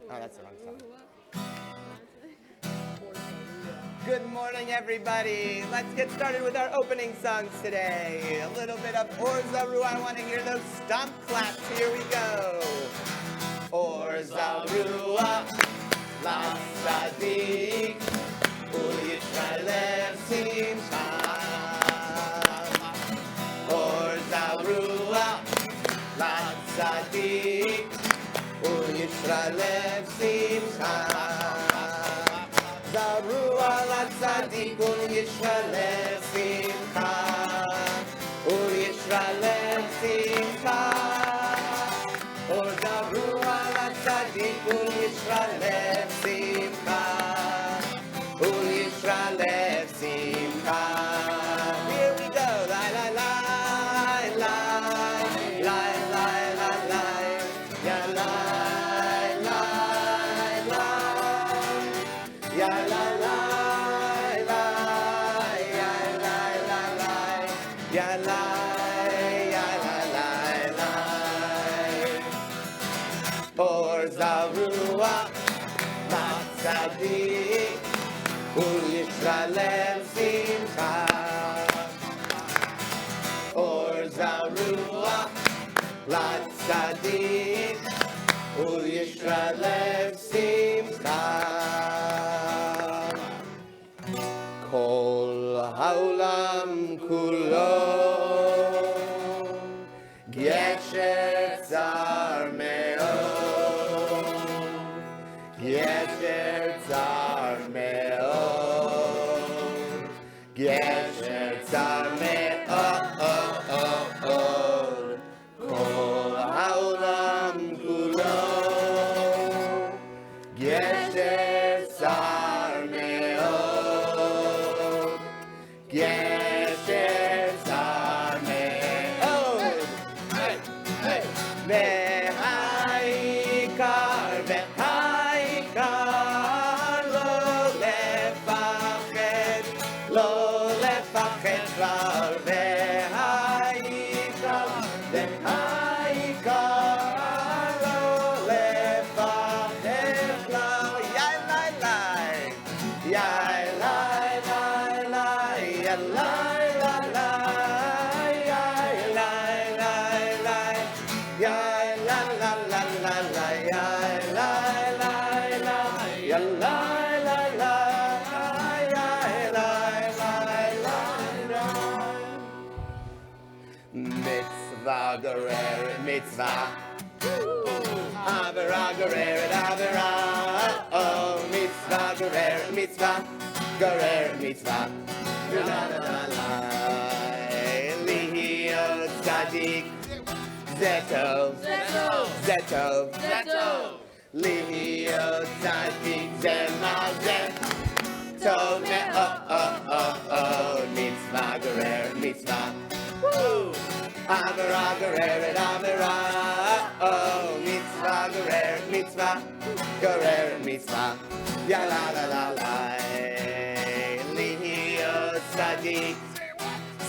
Oh, that's the wrong song. Good morning, everybody. Let's get started with our opening songs today. A little bit of Orzaru. I want to hear those stomp claps. Here we go. Orzarua, la sadik, Yisrael simcha. Orzarua, la sadik, Yisrael simcha. Zarua la tzadik Yisrael simcha, Yisrael simcha. Or zarua la tzadik Yisrael simcha, Yisrael simcha. Here we go, la la la la la la la la ya la la la ya la la la ya la la la ya la ya la la la. Or zarua la tzadik Yisrael simcha. Or zarua la tzadik Yisrael simcha. Kol haolam kulo gesher tzar me'od, gesher tzar me'od, gesher tzar me'od. Kol haolam kulo gesher tzar me'od, gesher tzar me'od. Ve'haikar, ve'haikar, lo לפחד כבר. ve'haikar, ve'haikar, lo לפחד כבר. יאי לי לי, יאי לי לי, יאי לי לי, יאי לי לי, yay la la la la la, yay la la la, ya la la la, yay la la la la. Mitzvah gereret mitzvah, avera gereret avera. Oh, mitzvah gereret mitzvah, gereret mitzvah. La la la la, lihiyot tzadik. Zetov, Zetov, Lihiyot tzadik zemazeh, tov me'od, mitzvah gereret mitzvah, avera gereret avera, oh, mitzvah gereret mitzvah, gereret mitzvah, ya la la la la, lihiyot tzadik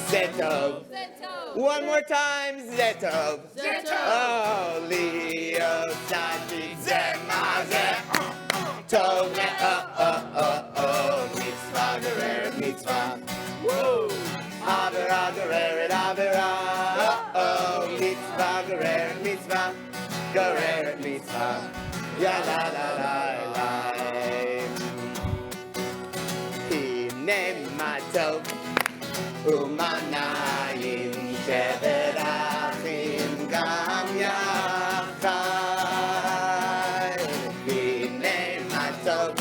zetov. One more time, Zetov. Oh, lihiyot tzadik zemazeh, tov me'od, mitzvah gereret mitzvah, avera gereret avera, oh, mitzvah gereret mitzvah, gereret mitzvah, ya la la la la. Hine ma tov umanayim שבת אחים גם יחד. הנה מה טוב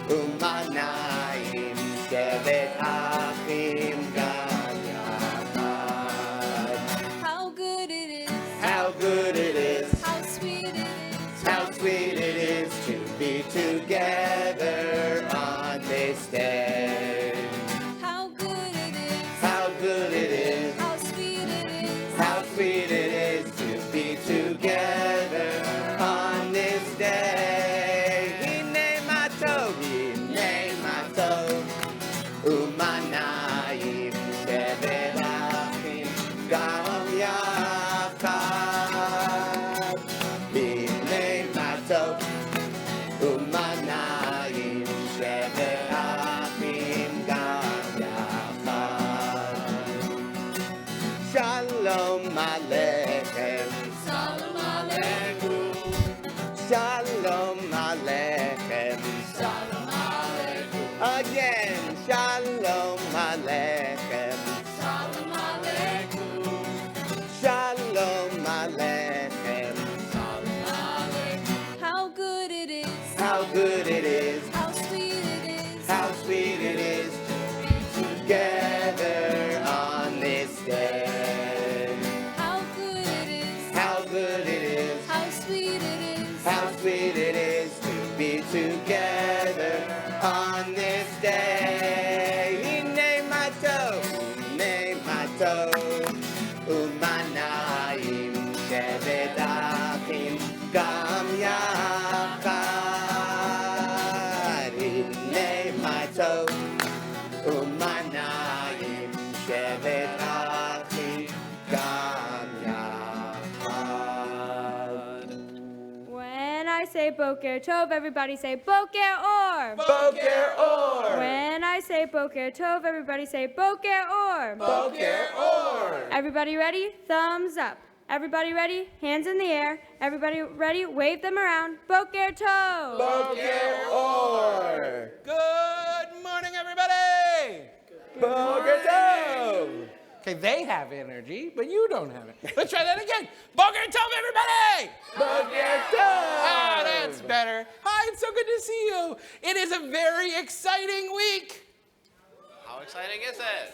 ומנעים, שבת אחים גם יחד. How good it is, How good it is, how sweet it is, how sweet it is to be together on this day. how good it is, How how good it is, how sweet it is, how sweet it is to be together on this day. how good it is, How good it is, how sweet it is, how sweet it is to be together on this day. Hine mato, umanayim shevet achim gam yachad. Hine mato, umanayim shevet achim gam yachad. When I say Boker Tov, everybody say Boker Or. Boker Or! When I say Boker Tov, everybody say Boker Or. Boker Or! Everybody ready? Thumbs up. Everybody ready? Hands in the air. Everybody ready? Wave them around. Boker Tov. Boker Or! Good morning, everybody! Boker Tov! Okay, they have energy, but you don't have it. Let's try that again. Boker Tov, everybody! Boker Tov! Ah, that's better. Hi, it's so good to see you. It is a very exciting week. How exciting is it?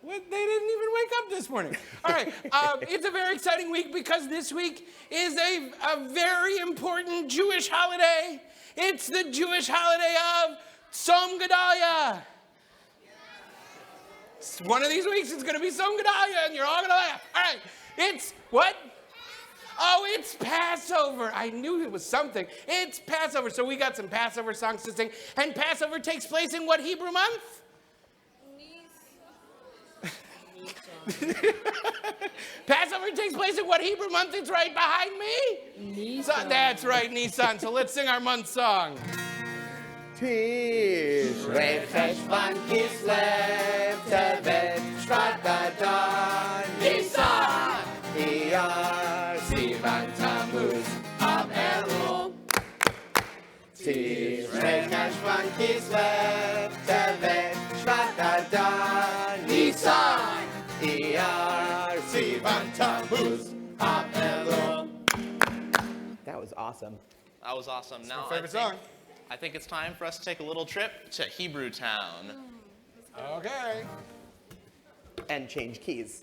What? They didn't even wake up this morning. All right, it's a very exciting week because this week is a very important Jewish holiday. It's the Jewish holiday of Tzom Gedalia. One of these weeks it's going to be Tzom Gedalia, and you're all going to laugh. All right, it's what? Oh, it's Passover. I knew it was something. It's Passover. So we got some Passover songs to sing. And Passover takes place in what Hebrew month? Passover takes place in what Hebrew month? It's right behind me? Nisan. That's right, Nisan. So let's sing our month song. Tishrei Cheshvan Kislev Tevet Shvat Adar Nisan Iyar Sivan Tammuz Av Elul. Tishrei Cheshvan Kislev Tevet Shvat Adar Nisan Iyar Sivan Tammuz Av Elul. That was awesome. That was awesome. Now, Favorite song? I think it's time for us to take a little trip to Hebrew Town. Okay. And change keys.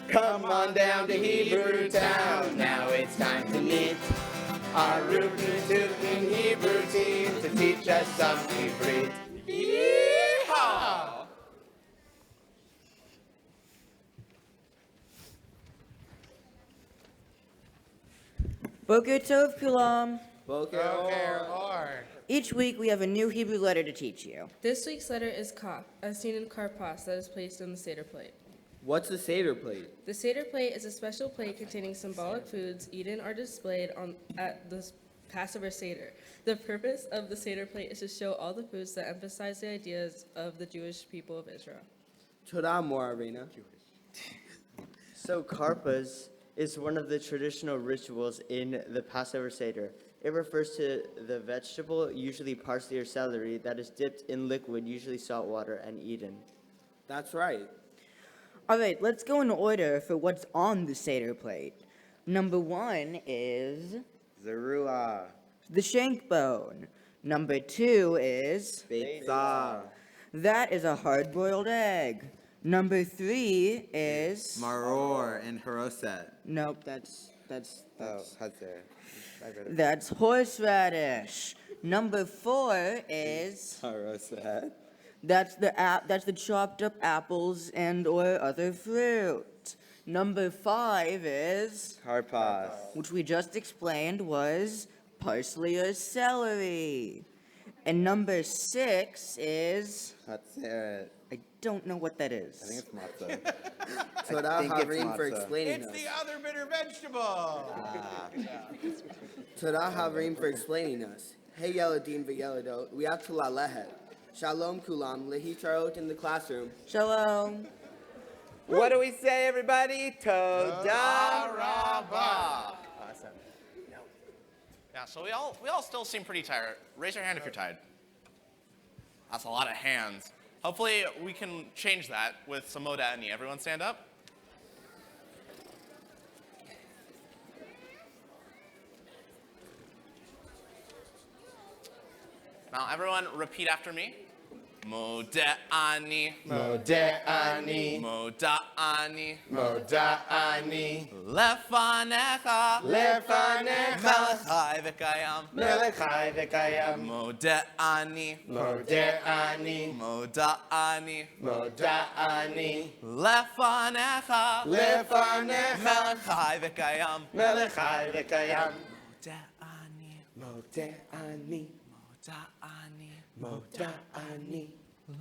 Come on down to Hebrew Town. Now it's time to meet our Reuben Hebrew team to teach us some Hebrew. Yeehaw! Boker Tov Kulam. Or. Each week we have a new Hebrew letter to teach you. This week's letter is Kaf, as seen in Karpas, that is placed on the Seder plate. What's the Seder plate? The Seder plate is a special plate containing symbolic foods eaten or displayed at the Passover Seder. The purpose of the Seder plate is to show all the foods that emphasize the ideas of the Jewish people of Israel. Todah Mor Arena. So karpas is one of the traditional rituals in the Passover Seder. It refers to the vegetable, usually parsley or celery, that is dipped in liquid, usually salt water, and eaten. That's right. All right, let's go in order for what's on the Seder plate. Number 1 is Zerua. the shank bone. Number 2 is Beitzah. that is a hard-boiled egg. Number 3 is Maror and Haroset. nope, that's Hazar. that's horseradish. Number 4 is Haroset. that's the chopped up apples and or other fruit. Number 5 is Karpas. which we just explained was parsley or celery. And number 6 is Hatzeret. I don't know what that is. I think it's matzah. Todah think it's Havrim for matzah. explaining It's us. the other bitter vegetable. Todah Havrim for explaining us. Hey Yeladim v'Yeladot, we have to lalehet. Shalom kulam, lehitarot in the classroom. Shalom. What do we say, everybody? Todah Rabba. Awesome. Yeah, so we all still seem pretty tired. Raise your hand if you're tired. That's a lot of hands. Hopefully we can change that with some modani. Everyone stand up. Now everyone repeat after me. Moda'ani. Moda'ani. Moda'ani. Moda'ani. Lefanecha. Lefanecha. Melech Chai v'Kayam. Melech Chai v'Kayam. Moda'ani. Moda'ani. Moda'ani. Moda'ani. Lefanecha. Lefanecha. Melech Chai v'Kayam. Melech Chai v'Kayam. Moda'ani. Moda'ani. Moda'ani. Moda'ani.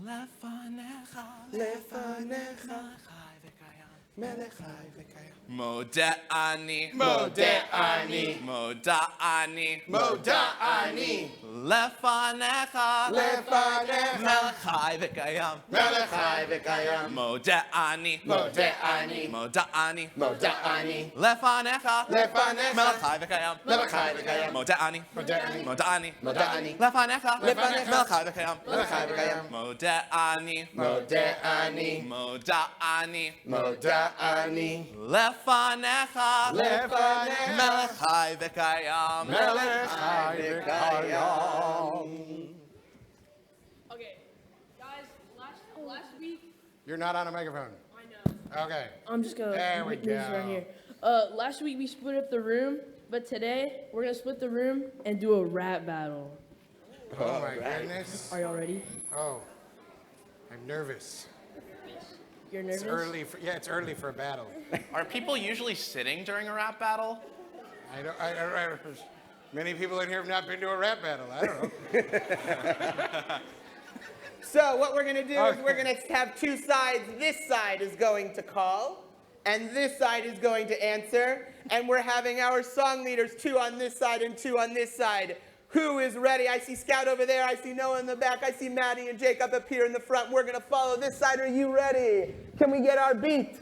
Lefanecha. Lefanecha. Melech Chai v'Kayam. Melech Chai v'Kayam. Moda'ani. Moda'ani. Moda'ani. Moda'ani. Lefanecha. Lefanecha. Melech Chai v'Kayam. Melech Chai v'Kayam. Moda'ani. Moda'ani. Moda'ani. Moda'ani. Lefanecha. Lefanecha. Melech Chai v'Kayam. Melech Chai v'Kayam. Moda'ani. Moda'ani. Moda'ani. Moda'ani. Lefanecha. Lefanecha. Melech Chai v'Kayam. Melech Chai v'Kayam. Moda'ani. Moda'ani. Moda'ani. Moda'ani. Lefanecha. Lefanecha. Melech Chai v'Kayam. Melech Chai v'Kayam. Okay, guys, last week, You're not on a microphone. I know. Okay. I'm just gonna There we move this go. right here. Last week we split up the room, but today we're gonna split the room and do a rap battle. Oh my goodness. Are y'all ready? Oh, I'm nervous. You're nervous? It's early. It's early for a battle. Are people usually sitting during a rap battle? I don't. Many people in here have not been to a rap battle. I don't know. So what we're gonna do is we're gonna have two sides. This side is going to call, and this side is going to answer. And we're having our song leaders, 2 on this side and 2 on this side. Who is ready? I see Scout over there. I see Noah in the back. I see Maddie and Jacob up here in the front. We're gonna follow this side. Are you ready? Can we get our beat?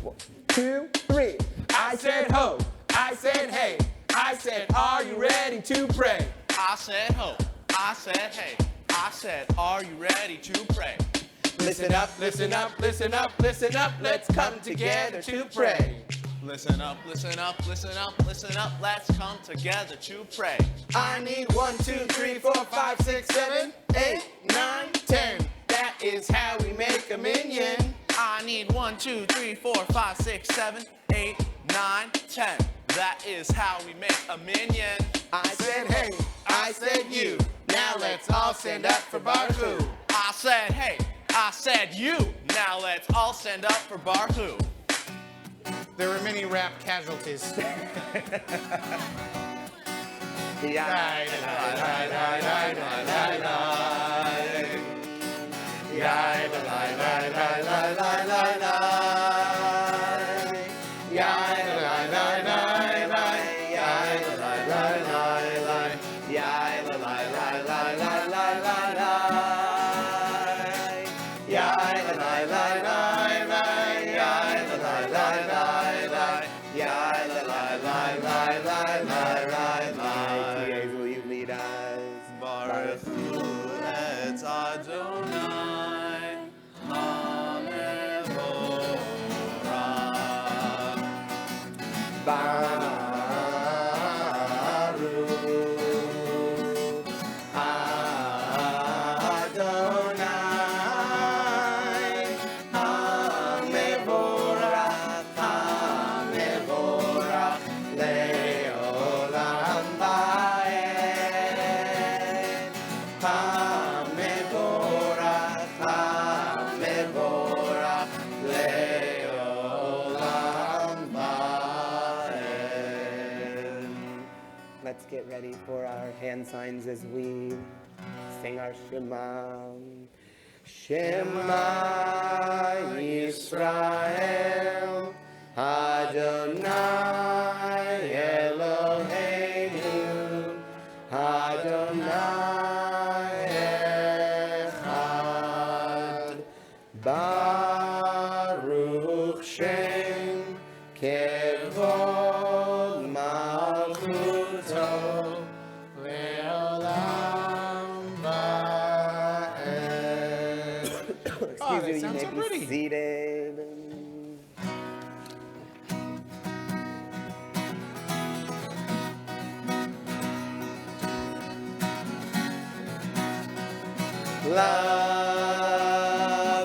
1, 2, 3. I said ho. I said hey. I said, are you ready to pray? I said ho. I said hey. I said, are you ready to pray? Listen up, listen up, listen up, listen up. Let's come together to pray. Listen up, listen up, listen up, listen up. Let's come together to pray. I need 1, 2, 3, 4, 5, 6, 7, 8, 9, 10. That is how we make a minion. I need 1, 2, 3, 4, 5, 6, 7, 8, 9, 10. That is how we make a minion. I said hey, I said you. Now let's all stand up for Barhu. I said hey, I said you. Now let's all stand up for Barhu. There were many rap casualties. Will you lead us? Baruch Hu et Adonai HaMevorach. Baruch Adonai HaMevorach, HaMevorach le'olam va'ed. HaMevorach, HaMevorach le'olam va'ed. Let's get ready for our hand signs as we sing our Shema. Shema Yisrael, Adonai Eloheinu, Adonai Echad. Baruch Shem Kevod Malchuto Le'olam va'ed. Excuse me, you sounds may so be pretty. seated. Love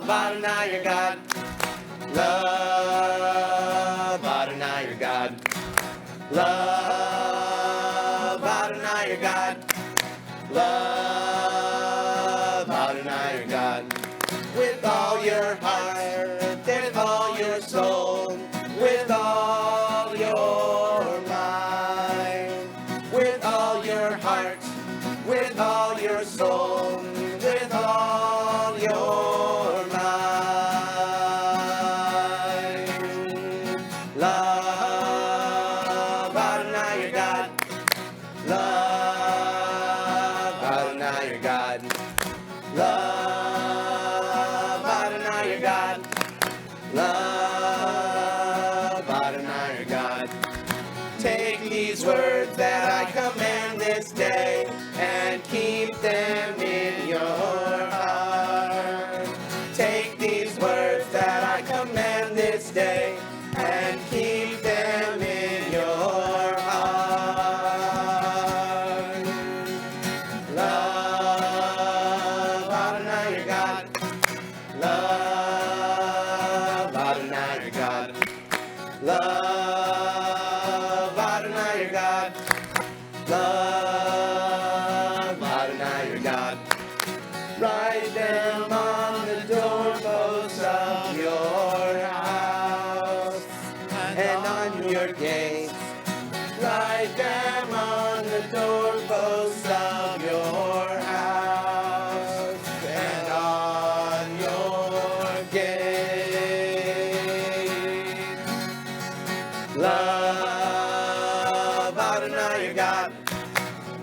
Adonai your God. Love Adonai your God. Love Adonai your God. Love Adonai your God. With all your heart, with all your soul, with all your mind, with all your heart, with all your soul, with all your mind. Love Adonai your God. Love Adonai your God. Love Adonai your God. Love Adonai your God. Take these words that I command this day and keep them in your heart. Take these words that I command this day and keep them in your heart. Love Adonai your God. Love Adonai your God. Love Adonai your God. Love Adonai your God. Write them on the doorposts of your house and on your gates. Write them on the doorposts of your house and on your gates. Love Adonai your God.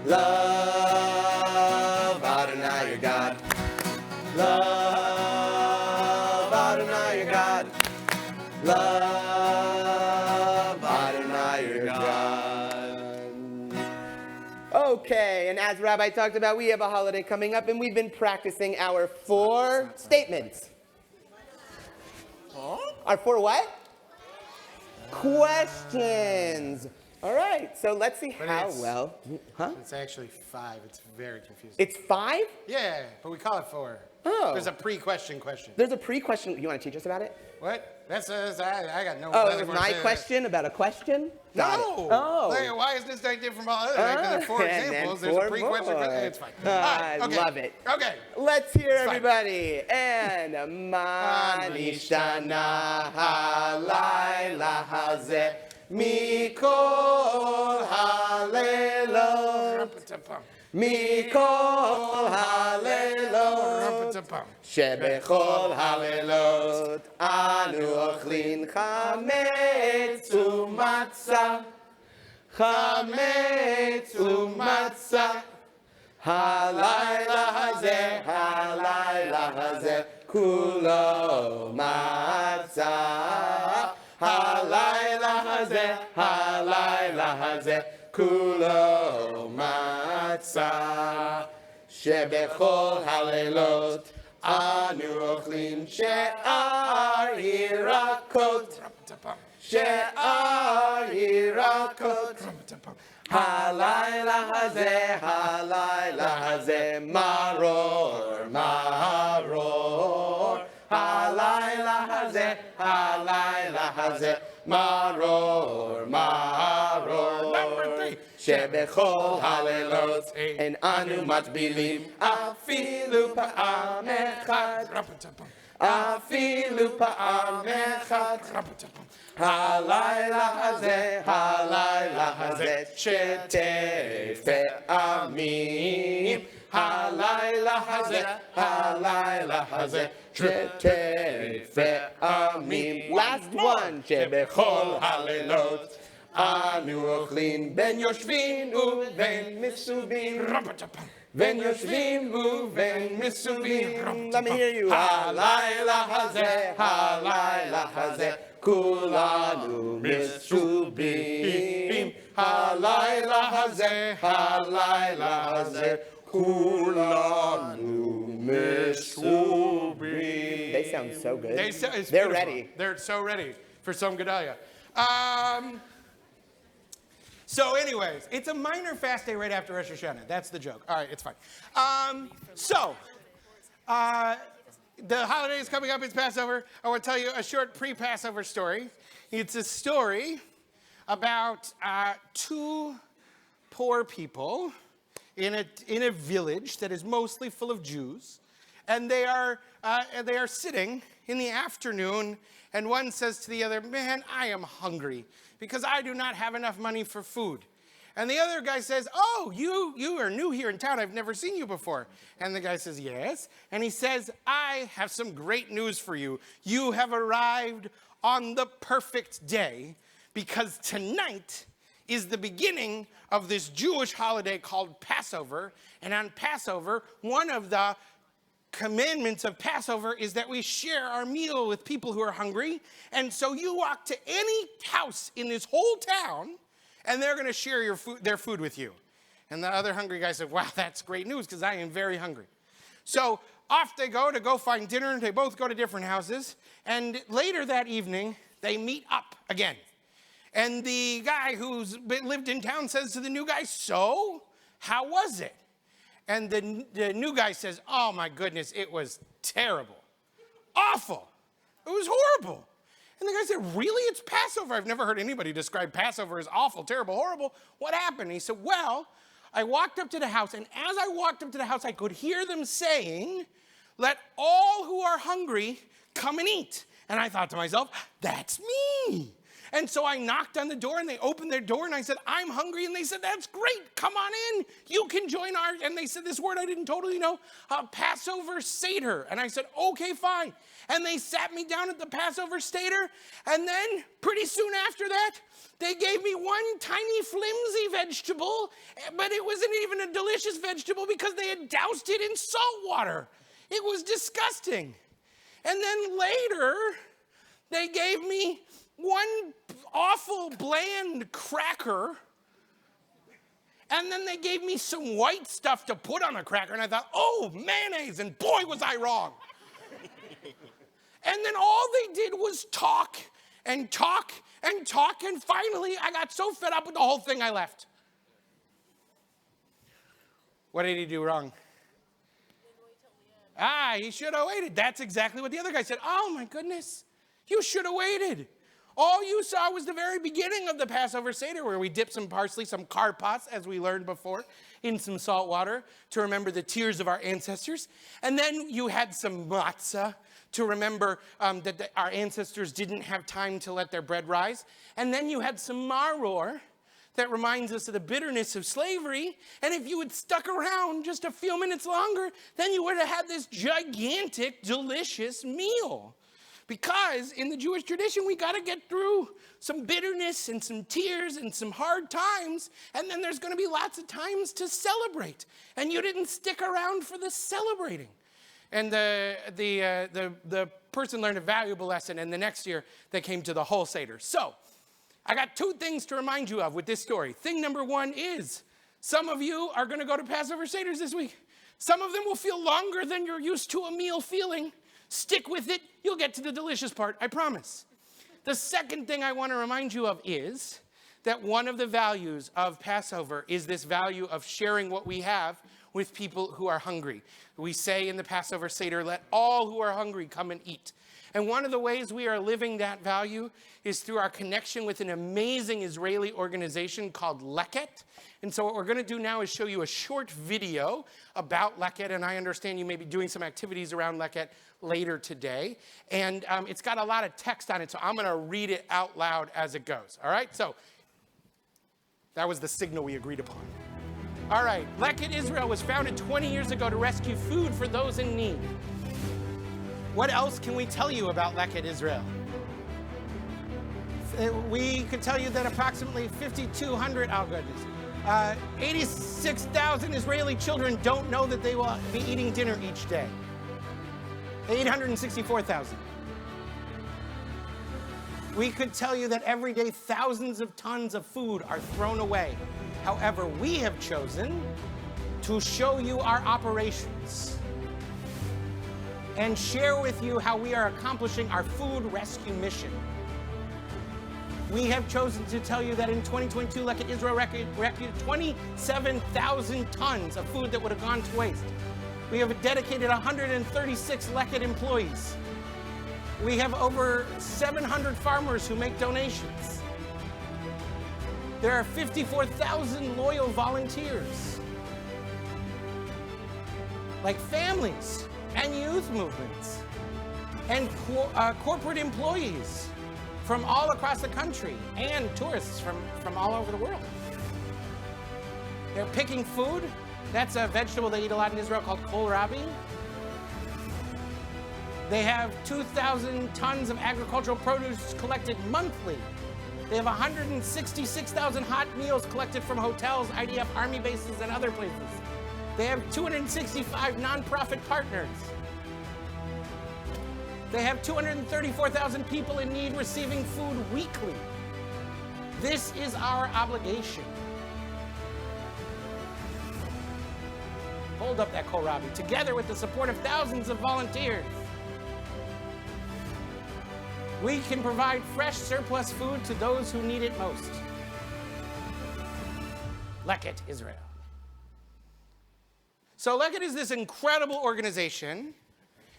Love Adonai your God. Love Adonai your God. Love Adonai your God. Okay, and as Rabbi talked about, we have a holiday coming up, and we've been practicing our 4 statements. Our 4 what? Questions. All right, so let's see But how it's- well. Huh? It's actually 5. It's very confusing. It's 5? Yeah, but we call it 4. Oh. There's a pre-question question. There's a pre-question. You want to teach us about it? What? I got no. Oh, nothing it was more to my say to that. question about a question? Got it. No. Oh. Like, why is this different from all other? Like, there are 4 and then examples. There's 4 a pre-question. more. It's fine. I All right, okay. love it. Okay. Let's hear fine. everybody. And Manishtana halayla hazeh mikol halelot mikol halelot שבכל הלילות אנו אוכלים חמץ ומצה חמץ ומצה הלילה הזה כולו מצה הלילה הזה כולו מצה שבכל הלילות אנו אוכלים שאר ירקות שאר ירקות הלילה הזה מרור מרור הלילה הזה מרור מרור שבכל הלילות אין אנו מטבילים אפילו פעם אחת אפילו פעם אחת הלילה הזה שתי פעמים הלילה הזה שתי פעמים last one שבכל הלילות אנו אוכלים בין יושבים ובין מסובים בין יושבים ובין מסובים let me hear you הלילה הזה כולנו מסובים הלילה הזה כולנו מסובים They sound so good. They're ready. They're so ready for some Gedalia. So anyways, it's a minor fast day right after Rosh Hashanah. That's the joke. All right, it's fine. So The holiday is coming up. It's Passover. I want to tell you a short pre-Passover story. It's a story about two poor people in a village that is mostly full of Jews, and they are sitting in the afternoon, and one says to the other, "Man, I am hungry because I do not have enough money for food." And the other guy says, "Oh, you are new here in town. I've never seen you before." And the guy says, "Yes." And he says, "I have some great news for you. You have arrived on the perfect day because tonight is the beginning of this Jewish holiday called Passover. And on Passover, one of the commandments of Passover is that we share our meal with people who are hungry. And so you walk to any house in this whole town, and they're going to share their food with you." And the other hungry guy said, "Wow, that's great news because I am very hungry." So off they go find dinner. They both go to different houses. And later that evening, they meet up again. And the guy who's lived in town says to the new guy, "So, how was it?" And the new guy says, "Oh my goodness, it was terrible. Awful. It was horrible." And the guy said, "Really? It's Passover. I've never heard anybody describe Passover as awful, terrible, horrible. What happened?" And he said, "Well, I walked up to the house, and as I walked up to the house, I could hear them saying, 'Let all who are hungry come and eat.' And I thought to myself, that's me. And so I knocked on the door, and they opened their door, and I said, 'I'm hungry.' And they said, 'That's great. Come on in. You can join our,' and they said this word I didn't totally know, Passover Seder. And I said, 'Okay, fine.' And they sat me down at the Passover Seder, and then pretty soon after that, they gave me one tiny flimsy vegetable, but it wasn't even a delicious vegetable because they had doused it in salt water. It was disgusting. And then later, they gave me one awful bland cracker, and then they gave me some white stuff to put on a cracker, and I thought, oh, mayonnaise, and boy, was I wrong. And then all they did was talk and talk and talk, and finally I got so fed up with the whole thing I left. What did he do wrong? He should have waited. That's exactly what the other guy said. Oh my goodness, you should have waited. All you saw was the very beginning of the Passover Seder, where we dipped some parsley, some karpas, as we learned before, in some salt water to remember the tears of our ancestors. And then you had some matzah to remember that our ancestors didn't have time to let their bread rise. And then you had some maror that reminds us of the bitterness of slavery. And if you had stuck around just a few minutes longer, then you would have had this gigantic, delicious meal. Because in the Jewish tradition, we got to get through some bitterness and some tears and some hard times, and then there's going to be lots of times to celebrate. And you didn't stick around for the celebrating. And the person learned a valuable lesson, and the next year they came to the whole Seder. So I got two things to remind you of with this story. Thing number one is some of you are going to go to Passover Seders this week. Some of them will feel longer than you're used to a meal feeling. Stick with it. You'll get to the delicious part, I promise. The second thing I want to remind you of is that one of the values of Passover is this value of sharing what we have with people who are hungry. We say in the Passover Seder, "Let all who are hungry come and eat." And one of the ways we are living that value is through our connection with an amazing Israeli organization called Leket. And so what we're going to do now is show you a short video about Leket, and I understand you may be doing some activities around Leket later today. And it's got a lot of text on it, so I'm going to read it out loud as it goes. All right? So that was the signal we agreed upon. All right. Leket Israel was founded 20 years ago to rescue food for those in need. What else can we tell you about Leket Israel? We could tell you that approximately 5,200, 86,000 Israeli children don't know that they will be eating dinner each day. 864,000. We could tell you that every day thousands of tons of food are thrown away. However, we have chosen to show you our operations and share with you how we are accomplishing our food rescue mission. We have chosen to tell you that in 2022, Leket Israel rescued 27,000 tons of food that would have gone to waste. We have dedicated 136 Leket employees. We have over 700 farmers who make donations. There are 54,000 loyal volunteers, like families and youth movements and corporate employees from all across the country and tourists from all over the world. They're picking food. That's a vegetable they eat a lot in Israel called kohlrabi. They have 2,000 tons of agricultural produce collected monthly. They have 166,000 hot meals collected from hotels, IDF army bases, and other places. They have 265 nonprofit partners. They have 234,000 people in need receiving food weekly. This is our obligation. Hold up that kohlrabi, together with the support of thousands of volunteers. We can provide fresh surplus food to those who need it most. Leket, Israel. So Leket is this incredible organization.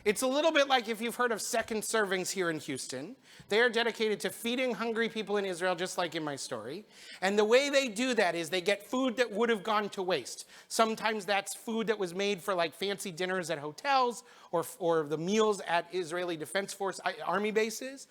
It's a little bit like if you've heard of Second Servings here in Houston. They are dedicated to feeding hungry people in Israel, just like in my story. And the way they do that is they get food that would have gone to waste. Sometimes that's food that was made for like fancy dinners at hotels or the meals at Israeli Defense Force army bases.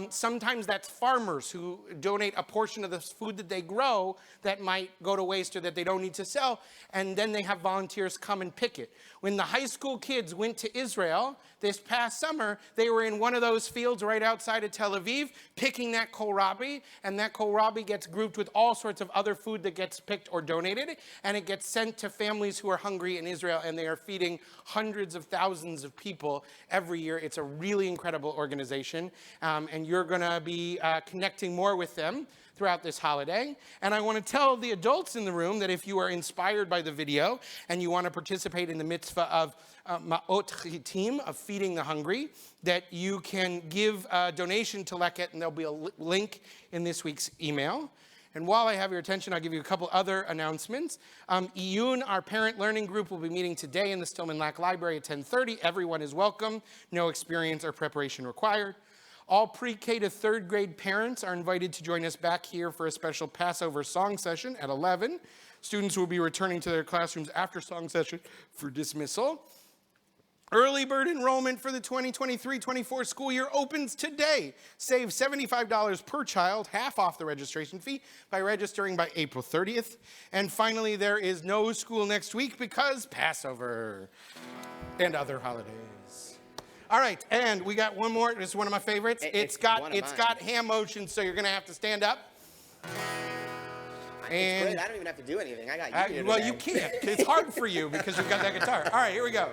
Sometimes that's farmers who donate a portion of the food that they grow that might go to waste or that they don't need to sell. And then they have volunteers come and pick it. When the high school kids went to Israel this past summer, they were in one of those fields right outside of Tel Aviv, picking that kohlrabi, and that kohlrabi gets grouped with all sorts of other food that gets picked or donated, and it gets sent to families who are hungry in Israel, and they are feeding hundreds of thousands of people every year. It's a really incredible organization, and you're gonna be connecting more with them throughout this holiday. And I want to tell the adults in the room that if you are inspired by the video and you want to participate in the mitzvah of Ma'ot Chitim, of feeding the hungry, that you can give a donation to Leket, and there'll be a link in this week's email. And while I have your attention, I'll give you a couple other announcements. Iyun, our parent learning group, will be meeting today in the Stillman Lack Library at 10:30. Everyone is welcome. No experience or preparation required. All pre-K to third grade parents are invited to join us back here for a special Passover song session at 11. Students will be returning to their classrooms after song session for dismissal. Early bird enrollment for the 2023-24 school year opens today. Save $75 per child, half off the registration fee, by registering by April 30th. And finally, there is no school next week because Passover and other holidays. All right, and we got one more. This is one of my favorites. It's got hand motion, so you're gonna have to stand up. And it's great. I don't even have to do anything. I got you here well, today. you can't. It's hard for you because you've got that guitar. All right, here we go.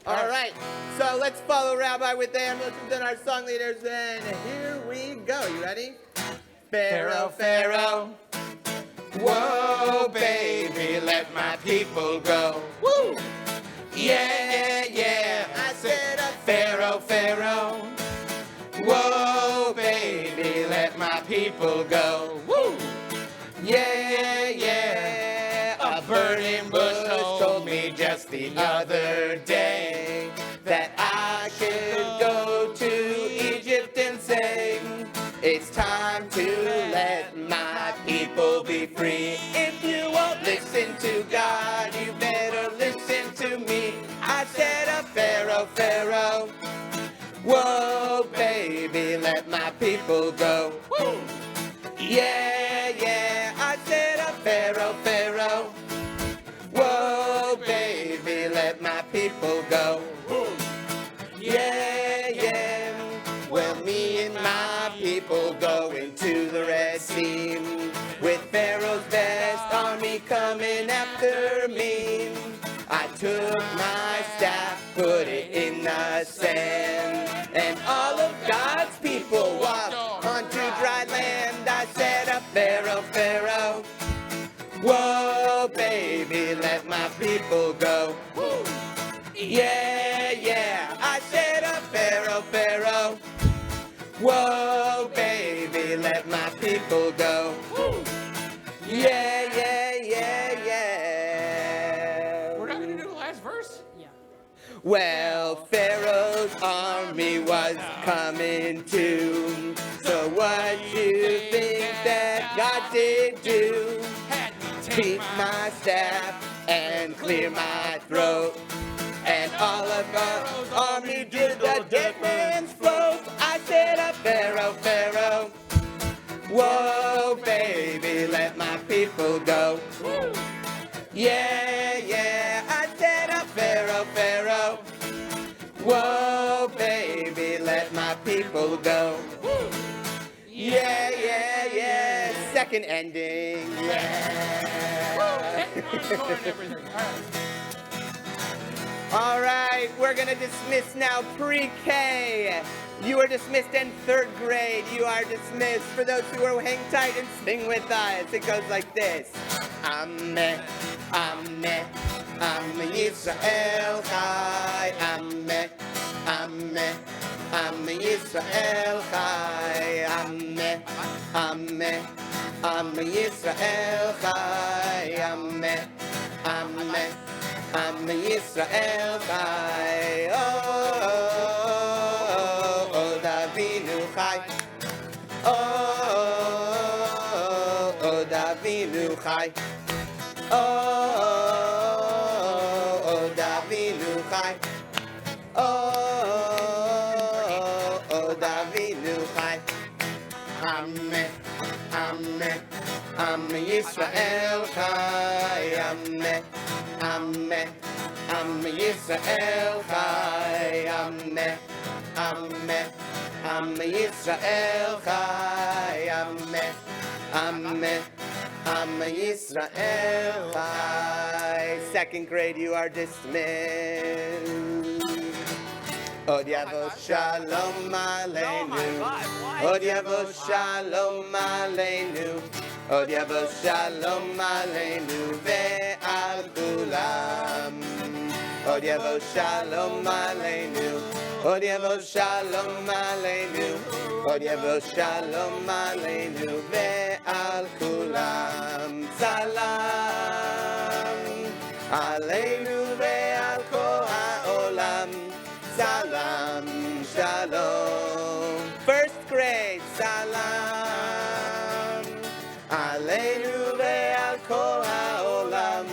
All right, so let's follow Rabbi with the hand motions and our song leaders, and here we go. You ready? Pharaoh, Pharaoh, whoa, baby, let my people go. Woo! Yeah, yeah, I said Pharaoh, Pharaoh, whoa, baby, let my people go. Woo! Yeah, yeah, a burning bush told me just the other day that I should go to Egypt and say, it's time to let my people be free. If you won't listen to God, you better listen to me. I said Pharaoh, Pharaoh, whoa, baby, let my people go. Woo! Yeah, yeah, I said Pharaoh, Pharaoh, whoa, baby, let my people go. Woo! Yeah, yeah, well, me and my people go into the Red Sea with Pharaoh's best army coming after me. I took my staff, put it in the sand, and all of God's people walked onto dry land. I said Pharaoh, Pharaoh, whoa, baby, let my people go. Woo! Yeah, yeah, I said Pharaoh, Pharaoh, whoa, baby, let my people go. Woo! Yeah, yeah, yeah, yeah. We're not going to do the last verse? Yeah. Well, Pharaoh's army was coming too. So what you think that God did do? Beat my staff and clear my throat. And all of our army did the dead man's float. I said, Pharaoh, Pharaoh. Whoa, baby, let my people go. Yeah, yeah, I said, Pharaoh, Pharaoh. Whoa, baby, let my people go. Yeah, yeah, yeah. Second ending. Yeah. All right, we're going to dismiss now pre-K. You are dismissed in third grade. You are dismissed. For those who are hang tight and sing with us, it goes like this. Ameh, Ameh, Am Yisrael Chai. Ameh, Ameh, Am Yisrael Chai. Ameh, Ameh, Am Yisrael Chai. Ameh, Ameh, Am Yisrael Chai. Oh, Davinu Chai. Oh, Davinu Chai. Oh, Davinu Chai. Oh, Davinu Chai. Ameh, Ameh, Am Yisrael Chai. Ameh, Ameh, Am Yisrael Chai. Ameh, Ameh, Am Yisrael Chai. Ameh, Ameh, Am Yisrael Chai. Second grade, you are dismissed. Od Yavo Shalom Aleinu. Od Yavo Shalom Aleinu. Od Yavo Shalom Aleinu ve'al kulam. Od Yavo Shalom Aleinu. Od Yavo Shalom Aleinu. Od Yavo Shalom Aleinu ve'al kulam. Salam Aleinu ve'al kol ha'olam. Salam Shalom. First grade, Salam Aleinu ve'al kol ha'olam.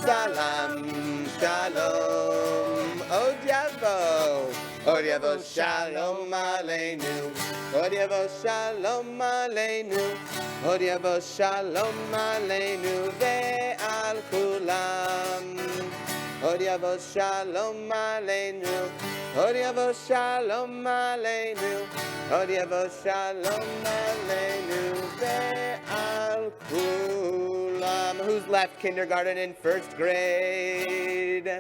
Salam Shalom. Od Yavo Shalom Aleinu. Od Yavo Shalom Aleinu. Od Yavo Shalom Aleinu ve'al kulam. Od Yavo Shalom Aleinu. Od Yavo Shalom Aleinu. Od Yavo Shalom Aleinu ve'al kulam. Who's left kindergarten and first grade?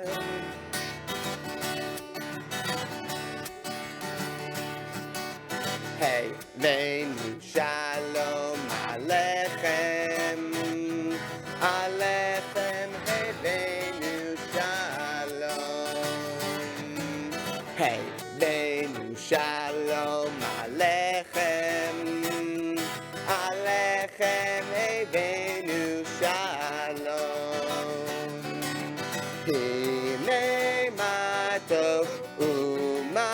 Hey, Veinu Shalom Alechem. Alechem, hey, Veinu Shalom. Hey, Veinu Shalom Alechem. Alechem, hey, Veinu Shalom. Hine matov umanayim.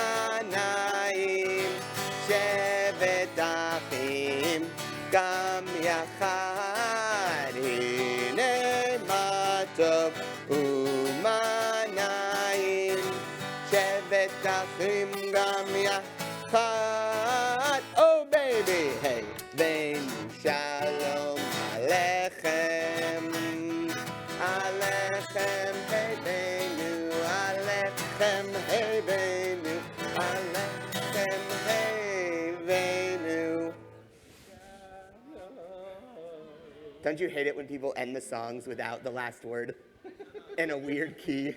Shevet achim gam yachad. Hine matov umanayim. Shevet achim gam yachad. Oh baby, hey, Veinu Shalom Alechem. Alechem, hey, Veinu. Alechem, hey, Veinu. Alechem, hey, Veinu. Don't you hate it when people end the songs without the last word in a weird key?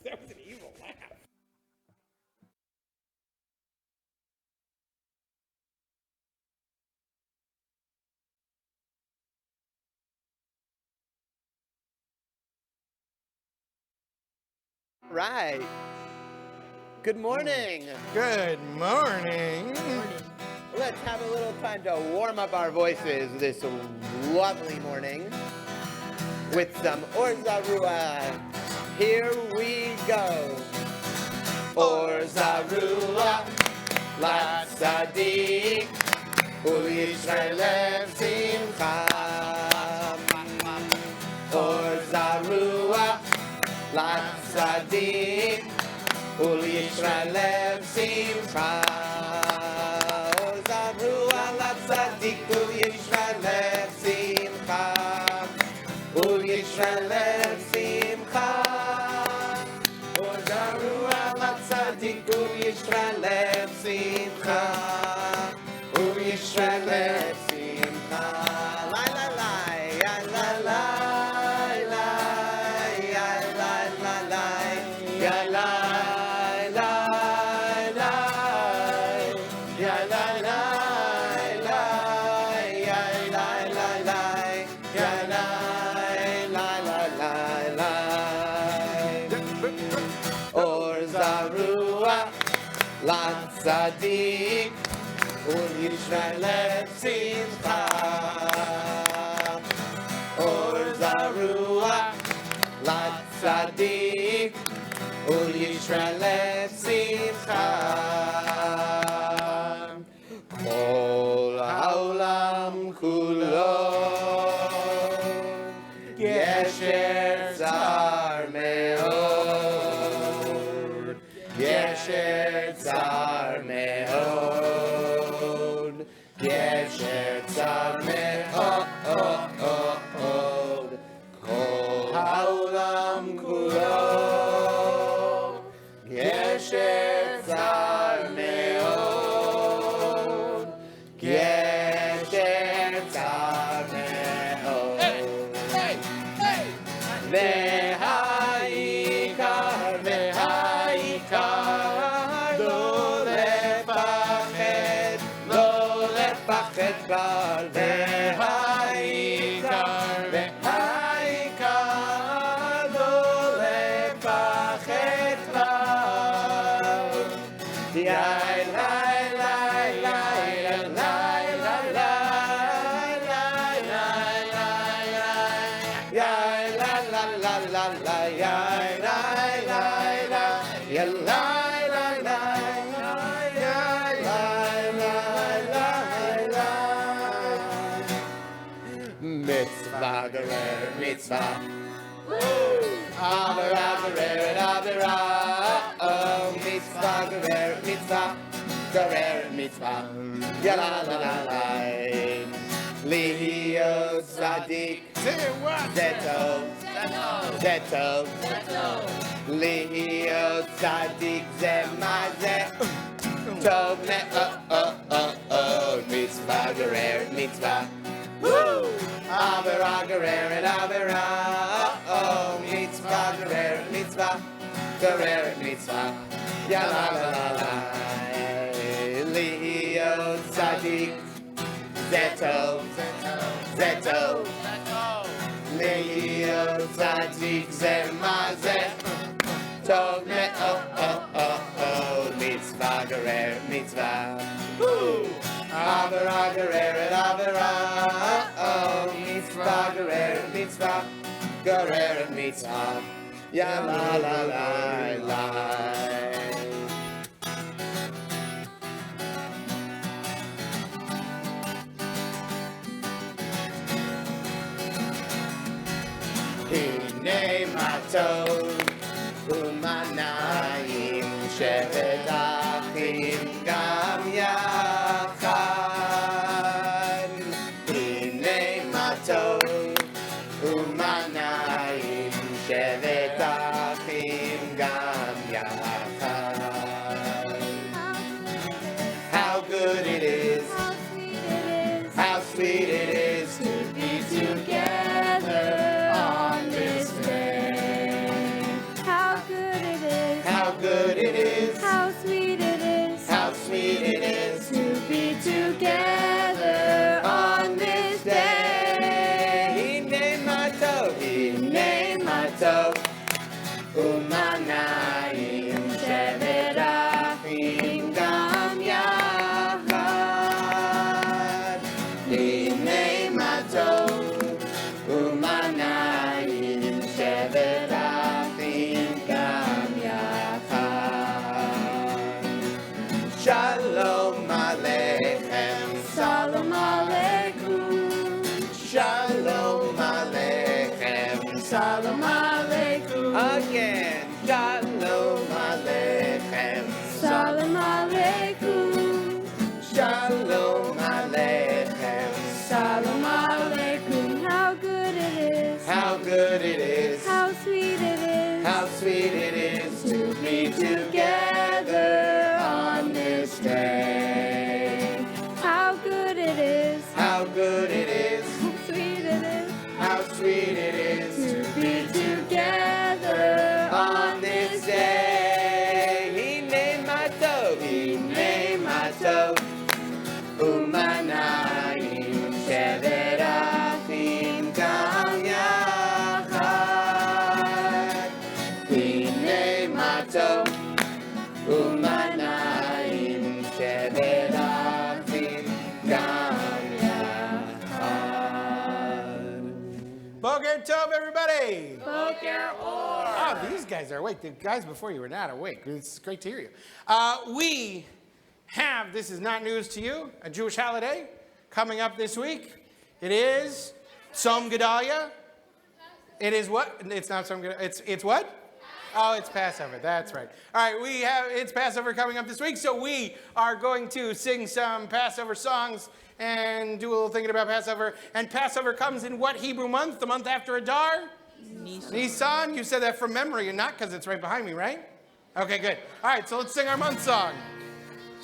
That was an evil laugh. Right. Good morning. Good morning. Let's have a little time to warm up our voices this lovely morning with some Orzarua Here we go. Or Zarua, Lat Sadiq, Ul Yisrael Simcha. Or Zarua, Lat Sadiq, Ul Yisrael Simcha. Or Zarua, Lat Sadiq, Ul Yisrael Simcha. Ul Yisrael Simcha. Or Zarua, Lat Sadiq, Ul Yisrael Simcha. Ul Yisrael Simcha. Lai, lai, lai, ya, la, lai, lai, ya, la, la, lai, ya, lai, lai, lai, ya, lai, lai, lai, ya, lai, lai, lai, ya, lai, lai, lai, lai, lai. Or Zarua, Lat Sadiq, Ul Yisrael Simcha. Or Zarua, Lat Sadiq, Ul Yisrael Simcha. Kol haolam kulo Gesher Tzar Me'od, Gesher Tzar Me'od, Gesher Tzar Me'od. Kol haolam kulo Gesher Tzar Me'od, Gesher Tzar Me'od. והעיקר, והעיקר, לא לפחד, לא לפחד כלל. והעיקר, והעיקר, לא לפחד כלל. יאי, לי, לי, לי, לי, לי, לי, yai la la la la la yai la la la ya la la la yai la la la la. Mitzvah gerer mitzvah, aver aver aver oh mitzvah gerer mitzvah ya la la la la. Lihiyot Tzadik, Zetov, Zetov, Lihiyot Tzadik, Zemazeh, Tov Me'od, Mitzvah Gerer, Mitzvah, Avera Gerer and Avera, oh, Mitzvah Gerer, Mitzvah, Gerer, Mitzvah, Ya la la la la, Lihiyot Tzadik, Zetov, Zetov, Lihiyot Tzadik Zemazeh, Tov Me'od, Mitzvah Gerer, Mitzvah, Avera Gerer et Avera, oh, Mitzvah Gerer, Mitzvah, Gerer et Mitzvah, Ya la la la la. Hinei matov umanayim shevet achim gam yachad. Hinei matov umanayim shevet achim gam yachad. How good it is, how sweet it is to be together. How good it is, How sweet it is, how sweet it is to be together on this day. Hinei matov, umanayim shevet achim gam yachad. Hinei matov, umanayim shevet achim how good it is, Sweet it is how sweet it is to be together on this day. He named my toe, he named my toe. Umanayim sheberachim gam yachad. He named my toe. Umanayim sheberachim gam yachad. Boker Tov, everybody. Boker Or. Oh, these guys are awake. The guys before you were not awake. It's great to hear you. We have, this is not news to you, a Jewish holiday coming up this week. It is Tzom Gedalia. It is what? It's not Tzom Gedalia. It's what? Oh, it's Passover. That's right. All right, it's Passover coming up this week, so we are going to sing some Passover songs and do a little thinking about Passover. And Passover comes in what Hebrew month? The month after Adar? Nisan. You said that from memory and not because it's right behind me, right? Okay, good. All right, so let's sing our month song.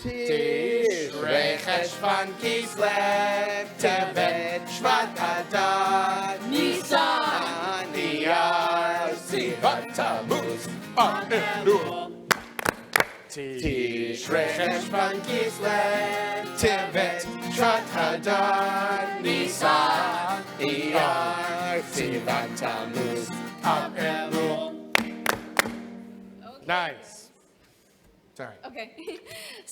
Tishrei Cheshvan Kislev Tevet Shvat Adar Nisan Iyar Sivat Tammuz Elul. Tishrei Cheshvan Kislev Tevet Shvat Adar Nisan Iyar Sivat Tammuz Elul. Nice. Sorry. Okay.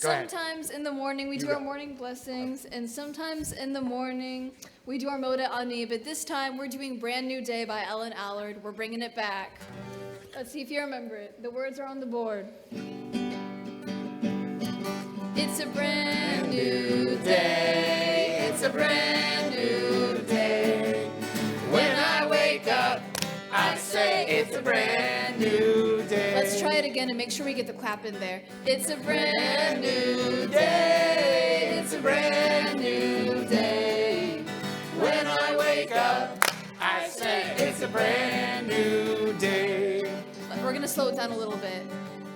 Go ahead. Sometimes in the morning we do our morning blessings, and sometimes in the morning we do our Moda Ani, but this time we're doing Brand New Day by Ellen Allard. We're bringing it back. Let's see if you remember it. The words are on the board. It's a brand new day. It's a brand new day. When I wake up, I say it's a brand new day. Let's try it again and make sure we get the clap in there. It's a brand new day. It's a brand new day. When I wake up, I say it's a brand new day. We're gonna slow it down a little bit.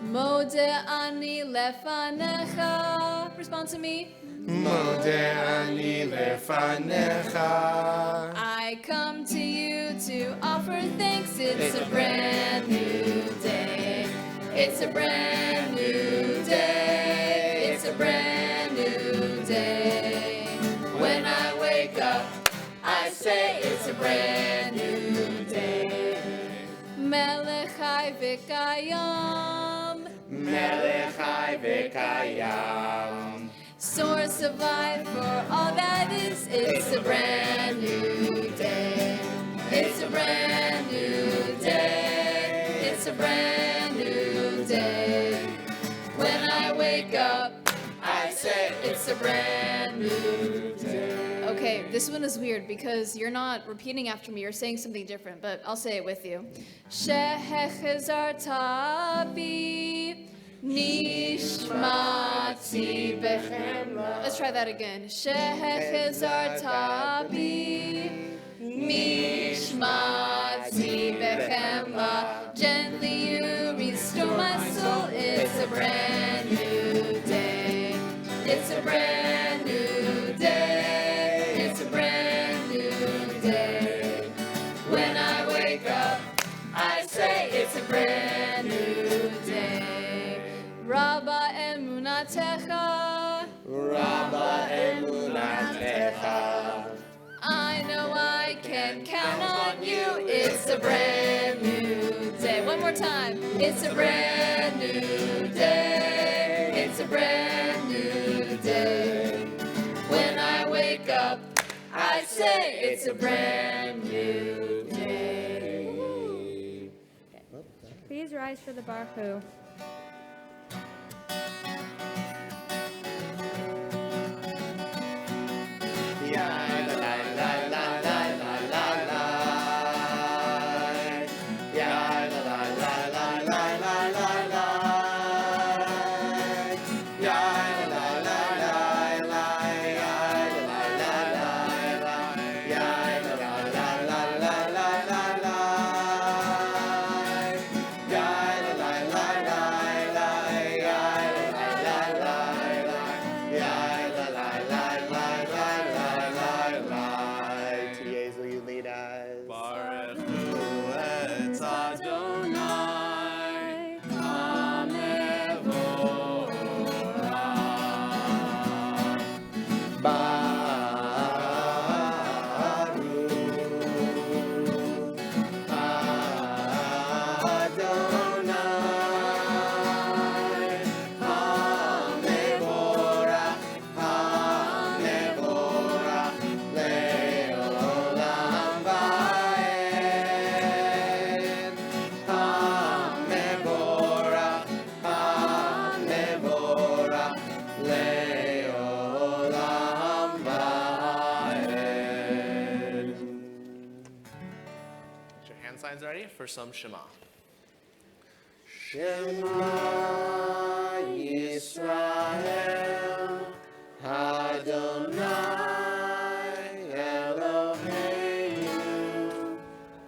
Modeh ani lefanecha. Respond to me. Modeh ani lefanecha. I come to you to offer thanks. It's a brand new day. It's a brand new day. It's a brand new day. When I wake up, I say it's a brand new day. Melech Chai v'Kayam. Melech Chai v'Kayam. Source of life for all that is. It's a brand new day. It's a brand new day. It's a brand new day. When I wake up, I say it's a brand new day. Okay, this one is weird because you're not repeating after me. You're saying something different, but I'll say it with you. Shehechezartabi. Nishmati bechemla. Let's try that again. Shehechezartabi. Nishmati bechemla. Gently you restore my soul. It's a brand new day. It's a brand new day. It's a brand new day. When I wake up, I say it's a brand new day. Rabba emunatecha. Rabba emunatecha. I know I can count on you. It's a brand new day. One more time. It's a brand new day. It's a brand new day. When I wake up, I say it's a brand new day. Please rise for the Baruch. La guys ready for some Shema? Shema Yisrael, Adonai Eloheinu,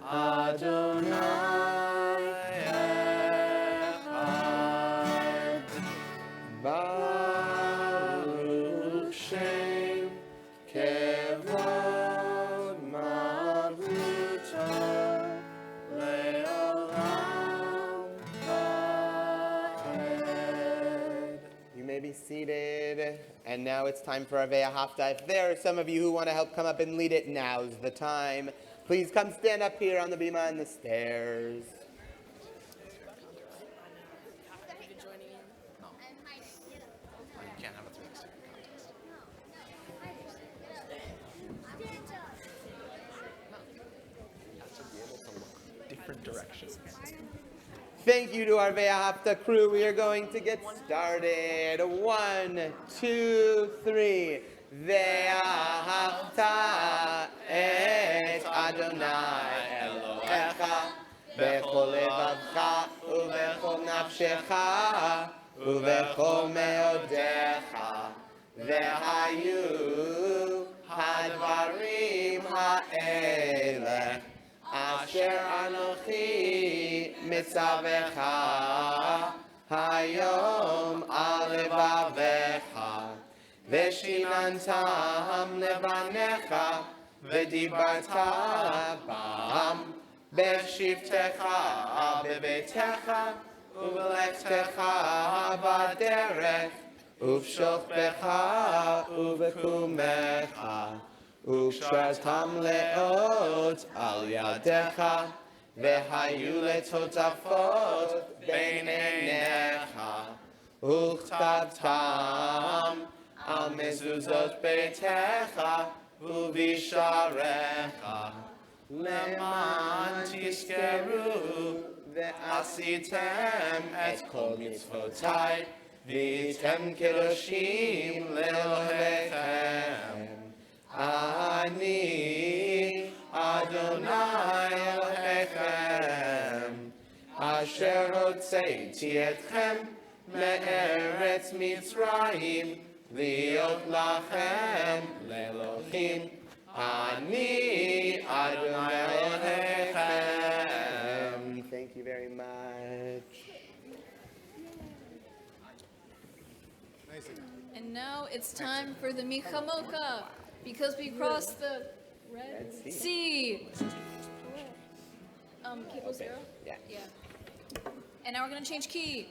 Adonai Echad. Baruch Shem Kevod Malchuto Le'olam Vaed. You may be seated. And now it's time for our Ve'ahavta. If there are some of you who want to help come up and lead it, now's the time. Please come stand up here on the bima and the stairs. You can't have a 3-second contest. You have to be able to look different directions. Thank you to our Ve'ahavta crew. We are going to get started. 1, 2, 3. Ve'ahavta et Adonai Elohecha bechol levavcha ubechol nafshecha ubechol meodecha ve'hayu hadvarim ha'elech asher anochi mitzavecha hayom al levavecha ושיננתם לבניך ודיברת בם בשבתך בביתך ובלכתך בדרך ובשוכבך ובקומך וקשרתם לאות על ידיך והיו לטוטפות בין עיניך וכתבתם על מזוזות ביתך ובשעריך למען תזכרו ועשיתם את כל מצוותיי והייתם קדושים לאלוהיכם. אני אדוני אלוהיכם אשר הוצאתי אתכם מארץ מצרים להיות לכם לאלוהים. אני אדוני אלוהיכם. Thank you very much. And now it's time for the Michamoka, because we crossed the Red Sea. Capo Zero? Yeah. Yeah. And now we're gonna change key.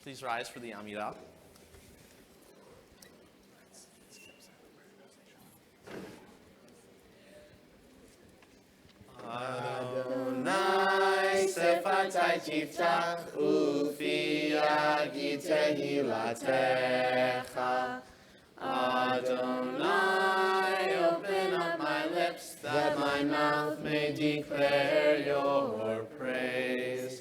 Please rise for the Amidah. תפתח ופי יגיד תהילתך. Adonai, open up my lips, that my mouth may declare your praise.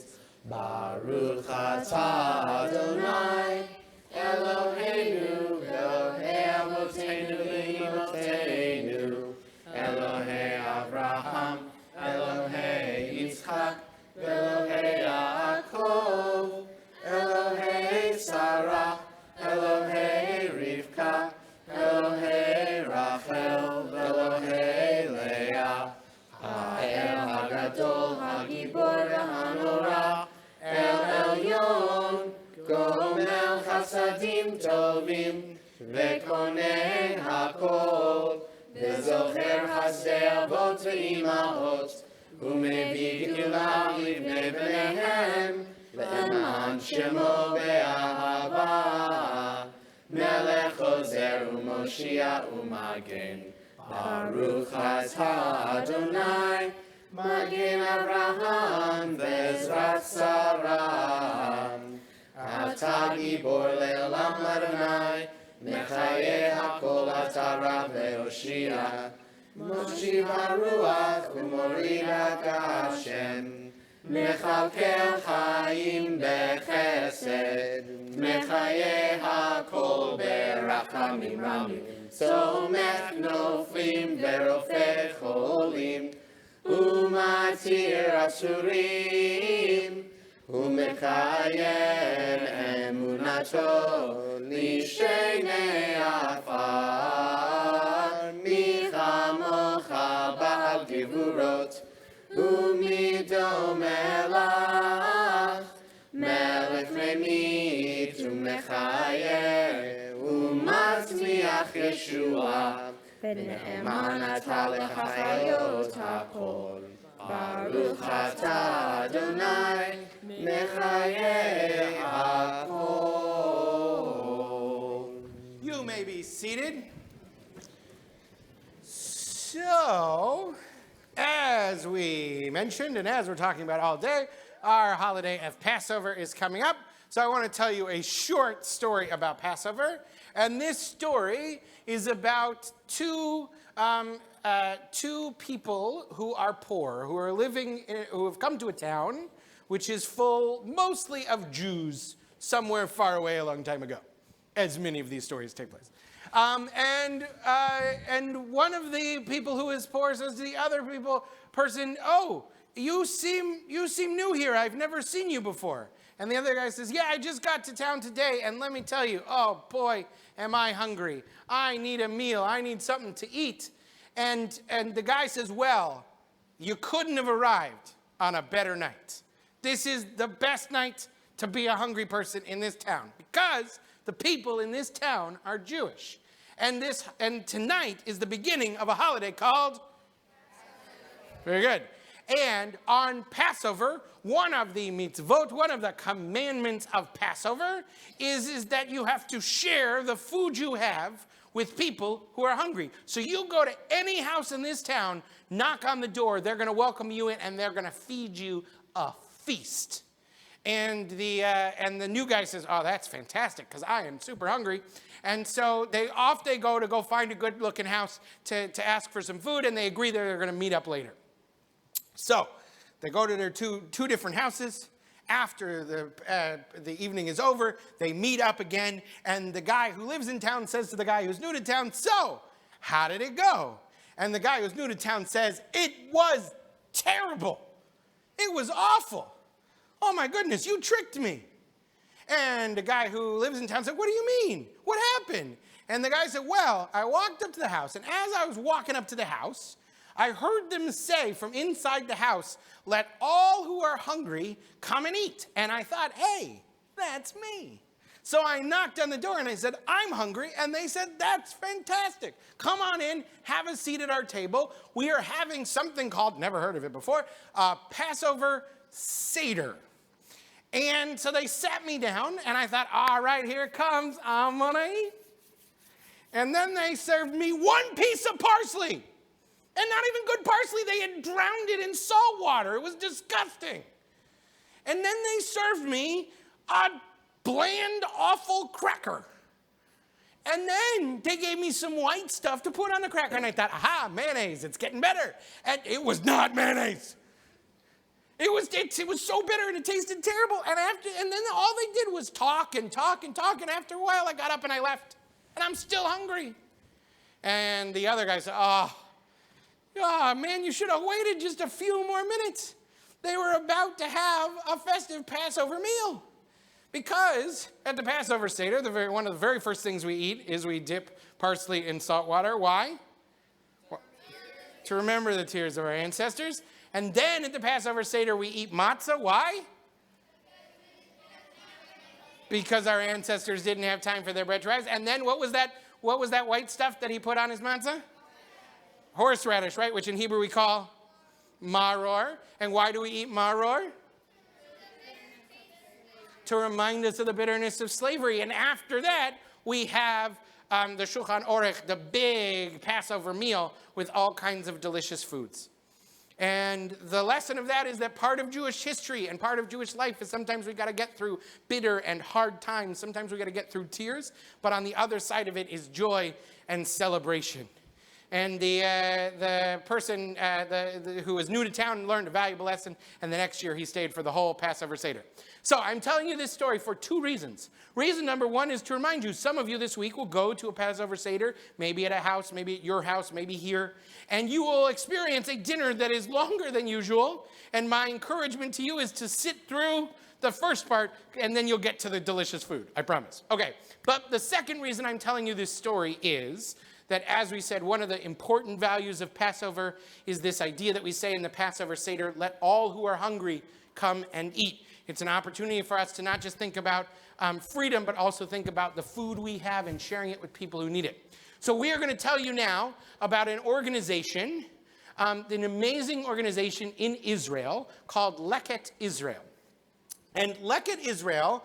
Baruch atah Adonai, Eloheinu, Elohei Avotenu ve'imotenu, Elohei Avraham, Elohei Yitzchak, Elohei Yaakov, Elohei Sarah, Elohei Rivka, Elohei Rachel, Elohei Leah, Ha'el HaGadol, HaGibor HaNorah, El Elyon, Gomel Chasadim Tovim, Vekonei HaKol, Vezocher Chasdei Avot Ve'imahot, Umevii Geulah Livnei Bneihem, Le'eman Shemo Be'ahava, Melech Ozer U'Moshiach U'Magen. Baruch atah Adonai, Magen Avraham ve'ezrat Sarah. Atah gibor le'olam Adonai, Mechayeh hakol atah Rav ve'Hoshia. Moshiv haruach u'morid ha'Hashem. Mechalkel chaim bechesed, Mechayeh hakol berachamim ramim. Somech noflim verofeh cholim, Umatir asurim, Umekayem emunato lishenei afar. Michamocha ba'al gevurot, Umidomelach, Melech memit umechayeh, Umatzmiach Yeshua, V'ne'eman atah lechayot hakol. Baruch atah Adonai, mechayeh hakol. You may be seated. So, as we mentioned, and as we're talking about all day, our holiday of Passover is coming up. So I want to tell you a short story about Passover. And this story is about two people who are poor, who are who have come to a town which is full mostly of Jews somewhere far away a long time ago, as many of these stories take place. And one of the people who is poor says to the other person, "Oh, you seem new here. I've never seen you before." And the other guy says, "Yeah, I just got to town today, and let me tell you, oh boy, am I hungry. I need a meal. I need something to eat." And the guy says, "Well, you couldn't have arrived on a better night. This is the best night to be a hungry person in this town, because the people in this town are Jewish. And tonight is the beginning of a holiday called..." Very good. And on Passover, one of the mitzvot, one of the commandments of Passover is that you have to share the food you have with people who are hungry. So you go to any house in this town, knock on the door, they're going to welcome you in, and they're going to feed you a feast. And the new guy says, "Oh, that's fantastic, because I am super hungry." And so they go find a good-looking house to ask for some food, and they agree that they're going to meet up later. So they go to their two different houses. After the evening is over, they meet up again, and the guy who lives in town says to the guy who's new to town, "So, how did it go?" And the guy who's new to town says, "It was terrible. It was awful. Oh my goodness, you tricked me." And the guy who lives in town said, "What do you mean? What happened?" And the guy said, "Well, I walked up to the house, and as I was walking up to the house, I heard them say from inside the house, 'Let all who are hungry come and eat.' And I thought, hey, that's me. So I knocked on the door and I said, 'I'm hungry.' And they said, 'That's fantastic. Come on in, have a seat at our table. We are having something called,'" never heard of it before, "Passover Seder." And so they sat me down, and I thought, all right, here it comes. I'm gonna eat. And then they served me one piece of parsley. And not even good parsley. They had drowned it in salt water. It was disgusting. And then they served me a bland, awful cracker. And then they gave me some white stuff to put on the cracker. And I thought, aha, mayonnaise, it's getting better. And it was not mayonnaise. It was so bitter and it tasted terrible. And then all they did was talk and talk and talk. And after a while, I got up and I left. And I'm still hungry. And the other guy said, oh man, you should have waited just a few more minutes. They were about to have a festive Passover meal. Because at the Passover Seder, one of the very first things we eat is we dip parsley in salt water. Why? To remember the tears of our ancestors. And then at the Passover Seder, we eat matzah. Why? Because our ancestors didn't have time for their bread to rise. And then what was that white stuff that he put on his matzah? Horseradish, right? Which in Hebrew we call maror. And why do we eat maror? To remind us of the bitterness of slavery. And after that, we have the Shulchan Aruch, the big Passover meal with all kinds of delicious foods. And the lesson of that is that part of Jewish history and part of Jewish life is sometimes we got to get through bitter and hard times. Sometimes we got to get through tears. But on the other side of it is joy and celebration. And the person who was new to town learned a valuable lesson. And the next year he stayed for the whole Passover Seder. So I'm telling you this story for two reasons. Reason number one is to remind you, some of you this week will go to a Passover Seder, maybe at a house, maybe at your house, maybe here, and you will experience a dinner that is longer than usual. And my encouragement to you is to sit through the first part, and then you'll get to the delicious food, I promise. Okay, but the second reason I'm telling you this story is that, as we said, one of the important values of Passover is this idea that we say in the Passover Seder, let all who are hungry come and eat. It's an opportunity for us to not just think about freedom, but also think about the food we have and sharing it with people who need it. So we are going to tell you now about an organization, an amazing organization in Israel called Leket Israel. And Leket Israel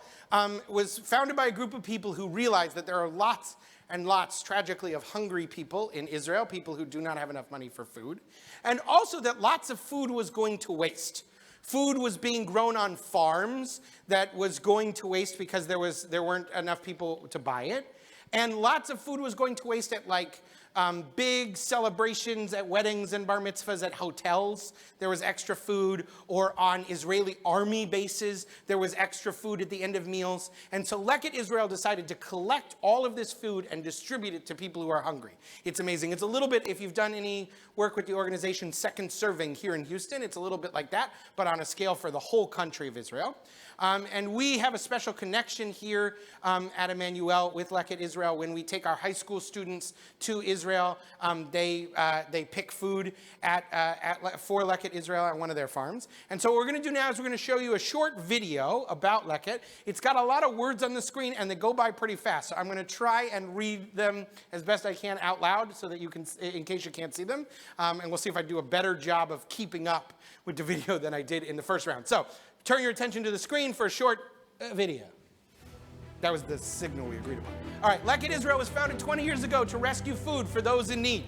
was founded by a group of people who realized that there are lots and lots, tragically, of hungry people in Israel, people who do not have enough money for food, and also that lots of food was going to waste. Food was being grown on farms that was going to waste because there weren't enough people to buy it. And lots of food was going to waste at big celebrations at weddings and bar mitzvahs at hotels. There was extra food, or on Israeli army bases, there was extra food at the end of meals. And so Leket Israel decided to collect all of this food and distribute it to people who are hungry. It's amazing. It's a little bit, if you've done any work with the organization Second Serving here in Houston, it's a little bit like that, but on a scale for the whole country of Israel. And we have a special connection here at Emmanuel with Leket Israel. When we take our high school students to Israel, they pick food for Leket Israel at one of their farms. And so what we're going to do now is we're going to show you a short video about Leket. It's got a lot of words on the screen, and they go by pretty fast. So I'm going to try and read them as best I can out loud so that you can, in case you can't see them. And we'll see if I do a better job of keeping up with the video than I did in the first round. So turn your attention to the screen for a short video. That was the signal we agreed upon. All right, Leket Israel was founded 20 years ago to rescue food for those in need.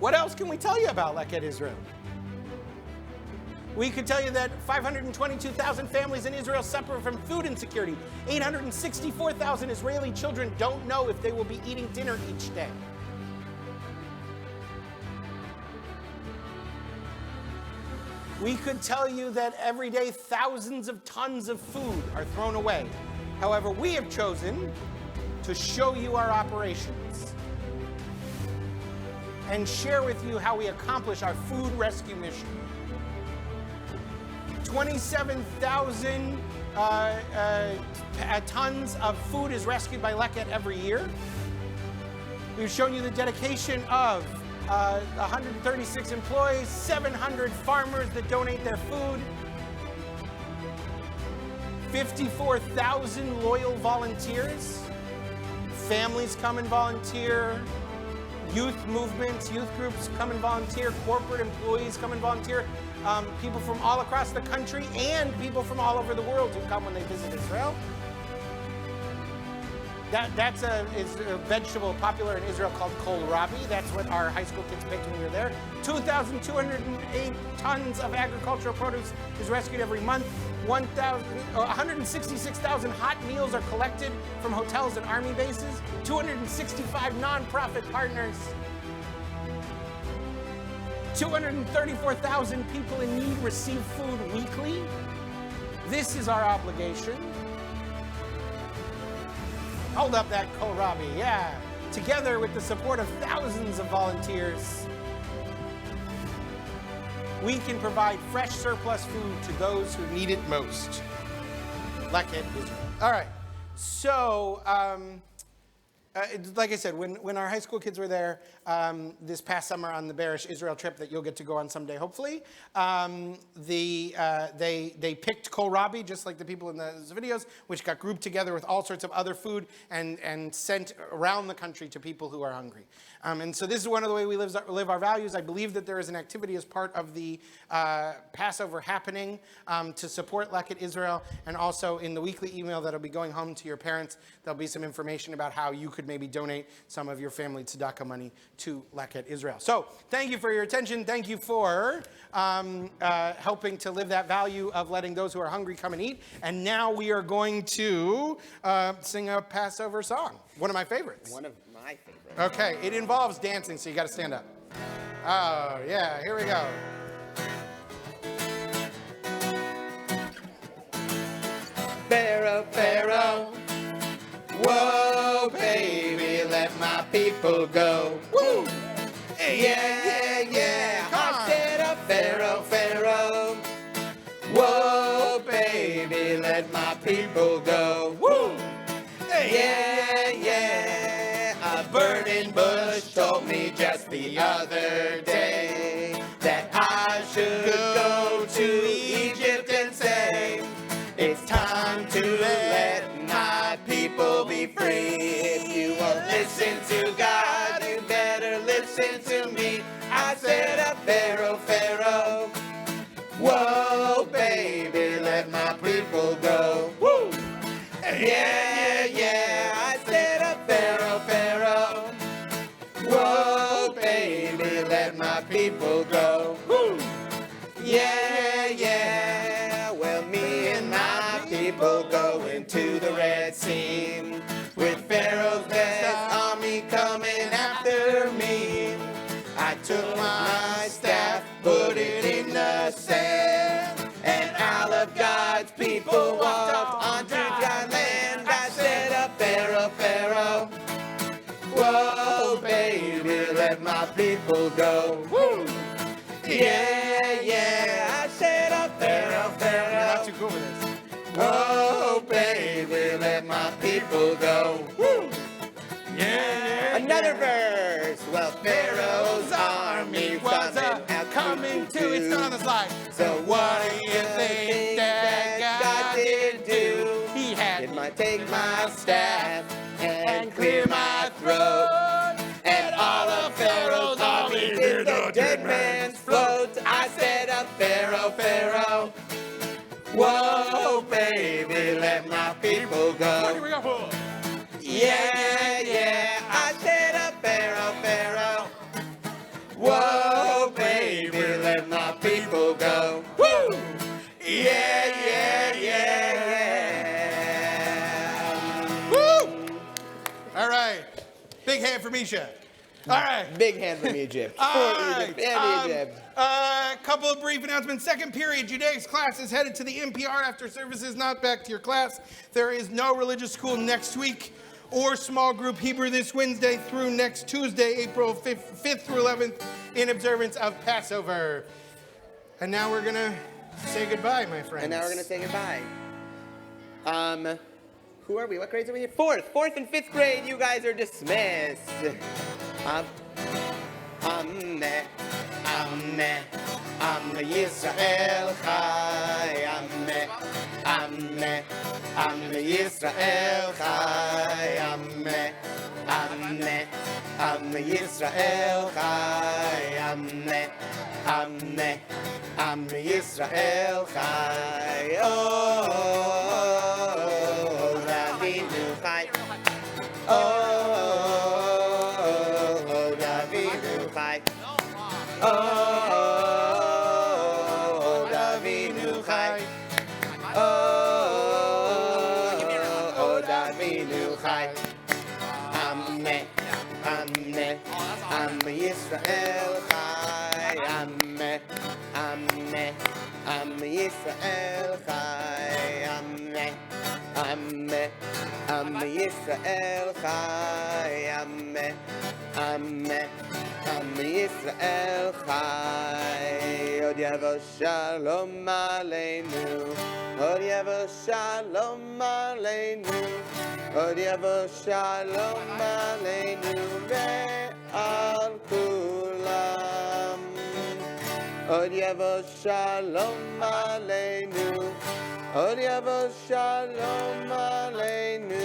What else can we tell you about Leket Israel? We could tell you that 522,000 families in Israel suffer from food insecurity. 864,000 Israeli children don't know if they will be eating dinner each day. We could tell you that every day thousands of tons of food are thrown away. However, we have chosen to show you our operations and share with you how we accomplish our food rescue mission. 27,000 tons of food is rescued by Leket every year. We've shown you the dedication of 136 employees, 700 farmers that donate their food, 54,000 loyal volunteers, families come and volunteer, youth movements, youth groups come and volunteer, corporate employees come and volunteer, people from all across the country and people from all over the world who come when they visit Israel. That's a vegetable popular in Israel called kohlrabi. That's what our high school kids picked when we were there. 2,208 tons of agricultural produce is rescued every month. 166,000 hot meals are collected from hotels and army bases. 265 nonprofit partners. 234,000 people in need receive food weekly. This is our obligation. Hold up that kohlrabi, yeah. Together with the support of thousands of volunteers, we can provide fresh surplus food to those who need it most. Leket Israel. All right, so like I said, when our high school kids were there this past summer on the Bearish Israel trip that you'll get to go on someday, hopefully, they picked kohlrabi, just like the people in the videos, which got grouped together with all sorts of other food and sent around the country to people who are hungry. And so this is one of the way we live our values. I believe that there is an activity as part of the Passover happening to support Leket Israel, and also in the weekly email that'll be going home to your parents, there'll be some information about how you could maybe donate some of your family tzedakah money to Leket Israel. So thank you for your attention. Thank you for helping to live that value of letting those who are hungry come and eat. And now we are going to sing a Passover song, one of my favorites. One of my favorites. Okay, it involves dancing, so you got to stand up. Oh, yeah, here we go. Pharaoh, Pharaoh, whoa, baby, let my people go. Woo! Yeah, yeah, I said a Pharaoh, Pharaoh, whoa, baby, let my people go. Woo! Yeah, yeah, a burning bush told me just the other day that I should go to Egypt and say, it's time to let my people be free. If you won't listen to God, you better listen to me. I said a Pharaoh, Pharaoh, whoa, baby, let my people go. Woo! Yeah, yeah, I said a Pharaoh, Pharaoh, whoa, baby, let my people go. Woo! Yeah, yeah, well, me and my people go into the Red Sea with Pharaoh's best army coming after me. I took my staff, put it in the sand, and all of God's people walked onto dry land. I said a Pharaoh, Pharaoh, whoa, baby, let my people go. Woo! Yeah, yeah, I said a Pharaoh, Pharaoh. Not too cool for this. Whoa, baby, let my people go. Woo! Yeah, Another verse. Well, Pharaoh's army was coming to. It's not on the slide. So what do you think that God did do? He had to take my staff and clear my throat. And all of Pharaoh's army did the dead man's float. I said a Pharaoh, Pharaoh, whoa, baby, let my people go. Here we go. Yeah, yeah, I said a Pharaoh, Pharaoh, whoa, baby, let my people go. Woo! Yeah, yeah, yeah, yeah. Woo! All right. Big hand for Misha. All right. Big hand from Egypt. All For right. Egypt and Egypt. Couple of brief announcements. Second period, Judaics class is headed to the NPR after services, not back to your class. There is no religious school next week or small group Hebrew this Wednesday through next Tuesday, April 5th through 11th, in observance of Passover. And now we're going to say goodbye, my friends. And now we're going to say goodbye. Who are we? What grades are we in? Fourth and fifth grade. You guys are dismissed. Amne Yisrael Chai. Amne Yisrael Chai. Amne Yisrael Chai. Amne Yisrael Chai. Oh, Rabbeinu Chai. Od Avinu Chai. Od Avinu Chai. Od Avinu Chai. Ameh, Ameh, Am Yisrael Chai. Ameh, Ameh, Am Yisrael Chai. Ameh, Ameh, Am Yisrael Chai. Ameh, Ameh, Am Yisrael Chai. Od Yavo Shalom Aleinu. Od Yavo Shalom Aleinu. Od Yavo Shalom Aleinu ve'al kulam. Od Yavo Shalom Aleinu. Od Yavo Shalom Aleinu.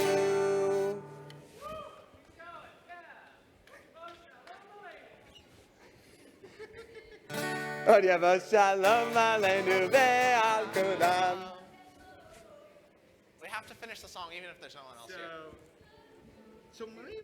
Od Yavo Shalom Aleinu ve'al kulam. We have to finish the song even if there's no one else here. So Marie